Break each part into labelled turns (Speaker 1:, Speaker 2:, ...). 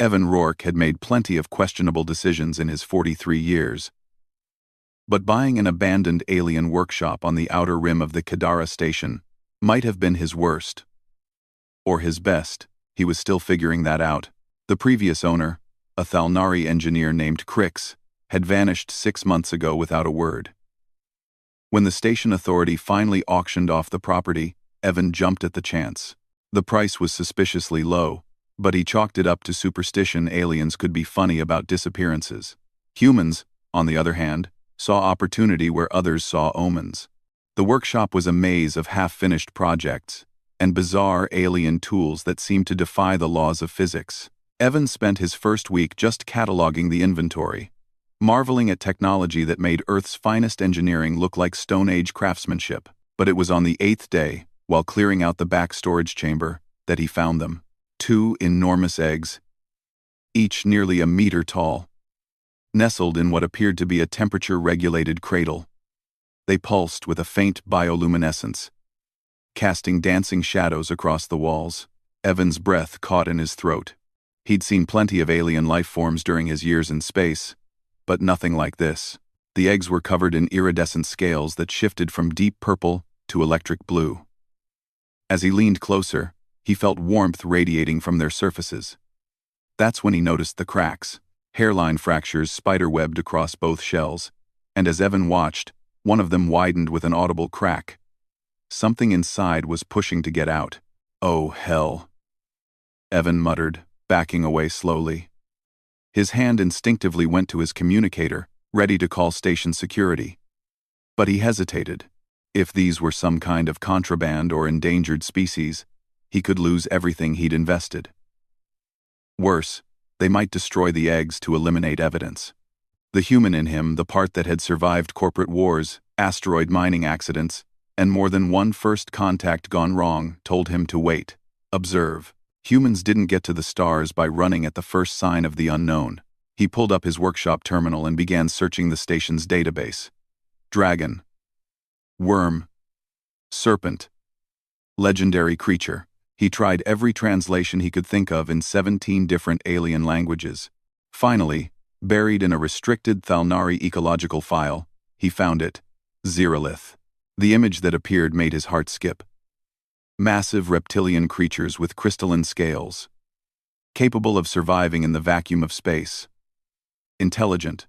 Speaker 1: Evan Rourke had made plenty of questionable decisions in his 43 years, but buying an abandoned alien workshop on the outer rim of the Kadara station might have been his worst. Or his best. He was still figuring that out. The previous owner, a Thalnari engineer named Crix, had vanished 6 months ago without a word. When the station authority finally auctioned off the property, Evan jumped at the chance. The price was suspiciously low, but he chalked it up to superstition. Aliens could be funny about disappearances. Humans, on the other hand, saw opportunity where others saw omens. The workshop was a maze of half-finished projects and bizarre alien tools that seemed to defy the laws of physics. Evan spent his first week just cataloging the inventory, marveling at technology that made Earth's finest engineering look like Stone Age craftsmanship. But it was on the 8th day, while clearing out the back storage chamber, that he found them. 2 enormous eggs, each nearly a meter tall, nestled in what appeared to be a temperature-regulated cradle. They pulsed with a faint bioluminescence, casting dancing shadows across the walls. Evan's breath caught in his throat. He'd seen plenty of alien life forms during his years in space, but nothing like this. The eggs were covered in iridescent scales that shifted from deep purple to electric blue. As he leaned closer, he felt warmth radiating from their surfaces. That's when he noticed the cracks. Hairline fractures spiderwebbed across both shells, and as Evan watched, one of them widened with an audible crack. Something inside was pushing to get out. "Oh, hell," Evan muttered, backing away slowly. His hand instinctively went to his communicator, ready to call station security. But he hesitated. If these were some kind of contraband or endangered species, he could lose everything he'd invested. Worse, they might destroy the eggs to eliminate evidence. The human in him, the part that had survived corporate wars, asteroid mining accidents, and more than one first contact gone wrong, told him to wait, observe. Humans didn't get to the stars by running at the first sign of the unknown. He pulled up his workshop terminal and began searching the station's database. Dragon, worm, serpent, legendary creature. He tried every translation he could think of in 17 different alien languages. Finally, buried in a restricted Thalnari ecological file, he found it: Xerilith. The image that appeared made his heart skip. Massive reptilian creatures with crystalline scales, capable of surviving in the vacuum of space. Intelligent,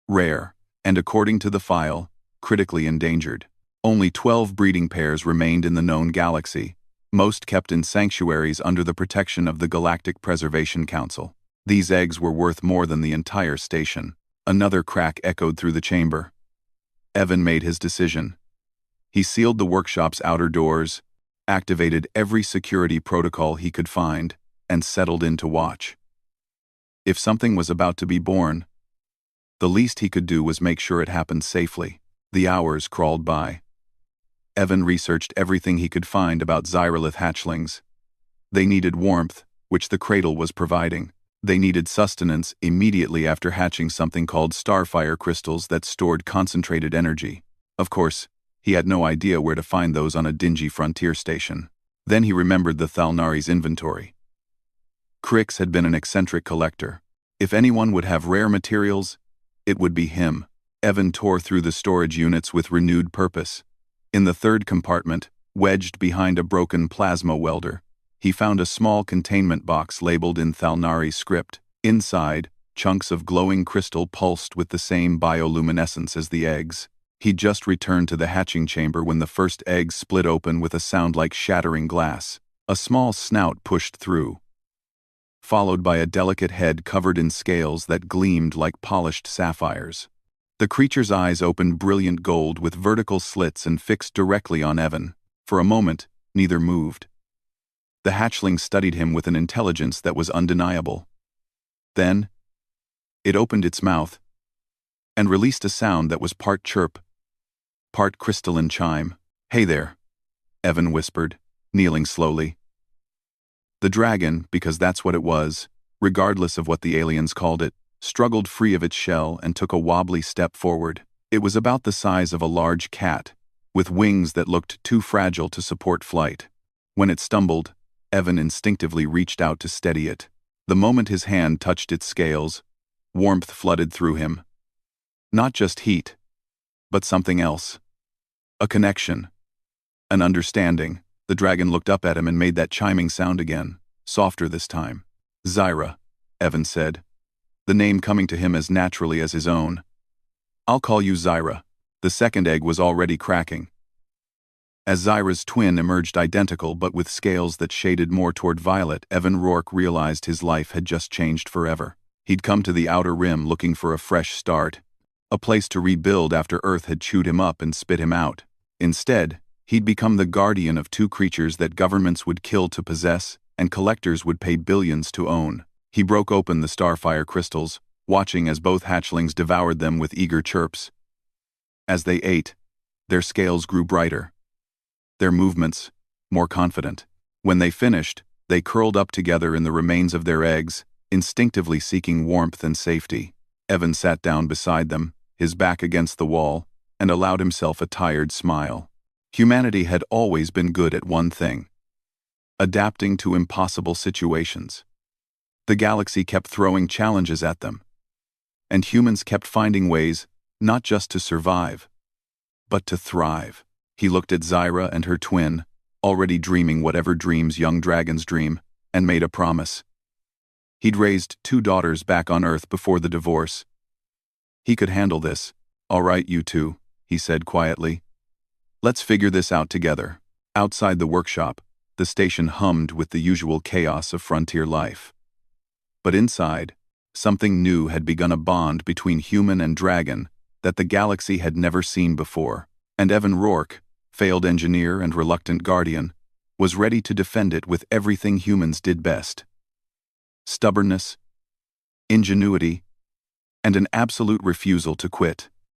Speaker 1: rare, and according to the file, critically endangered. Only 12 breeding pairs remained in the known galaxy, most kept in sanctuaries under the protection of the Galactic Preservation Council. These eggs were worth more than the entire station. Another crack echoed through the chamber. Evan made his decision. He sealed the workshop's outer doors, activated every security protocol he could find, and settled in to watch. If something was about to be born, the least he could do was make sure it happened safely. The hours crawled by. Evan researched everything he could find about Xerilith hatchlings. They needed warmth, which the cradle was providing. They needed sustenance immediately after hatching, something called starfire crystals that stored concentrated energy. Of course, he had no idea where to find those on a dingy frontier station. Then he remembered the Thalnari's inventory. Crix had been an eccentric collector. If anyone would have rare materials, it would be him. Evan tore through the storage units with renewed purpose. In the third compartment, wedged behind a broken plasma welder, he found a small containment box labeled in Thalnari script. Inside, chunks of glowing crystal pulsed with the same bioluminescence as the eggs. He'd just returned to the hatching chamber when the first egg split open with a sound like shattering glass. A small snout pushed through, followed by a delicate head covered in scales that gleamed like polished sapphires. The creature's eyes opened brilliant gold with vertical slits and fixed directly on Evan. For a moment, neither moved. The hatchling studied him with an intelligence that was undeniable. Then, it opened its mouth and released a sound that was part chirp, part crystalline chime. "Hey there," Evan whispered, kneeling slowly. The dragon, because that's what it was, regardless of what the aliens called it, struggled free of its shell and took a wobbly step forward. It was about the size of a large cat, with wings that looked too fragile to support flight. When it stumbled, Evan instinctively reached out to steady it. The moment his hand touched its scales, warmth flooded through him. Not just heat, but something else. A connection. An understanding. The dragon looked up at him and made that chiming sound again, softer this time. Zyra, Evan said, the name coming to him as naturally as his own. I'll call you Zyra. The second egg was already cracking. As Zyra's twin emerged identical but with scales that shaded more toward violet, Evan Rourke realized his life had just changed forever. He'd come to the Outer Rim looking for a fresh start, a place to rebuild after Earth had chewed him up and spit him out. Instead, he'd become the guardian of two creatures that governments would kill to possess and collectors would pay billions to own. He broke open the starfire crystals, watching as both hatchlings devoured them with eager chirps. As they ate, their scales grew brighter, their movements more confident. When they finished, they curled up together in the remains of their eggs, instinctively seeking warmth and safety. Evan sat down beside them, his back against the wall, and allowed himself a tired smile. Humanity had always been good at one thing: adapting to impossible situations. The galaxy kept throwing challenges at them, and humans kept finding ways not just to survive, but to thrive. He looked at Zyra and her twin, already dreaming whatever dreams young dragons dream, and made a promise. He'd raised 2 daughters back on Earth before the divorce. He could handle this. All right, you two, he said quietly. Let's figure this out together. Outside the workshop, the station hummed with the usual chaos of frontier life. But inside, something new had begun, a bond between human and dragon that the galaxy had never seen before, and Evan Rourke, failed engineer and reluctant guardian, was ready to defend it with everything humans did best: stubbornness, ingenuity, and an absolute refusal to quit.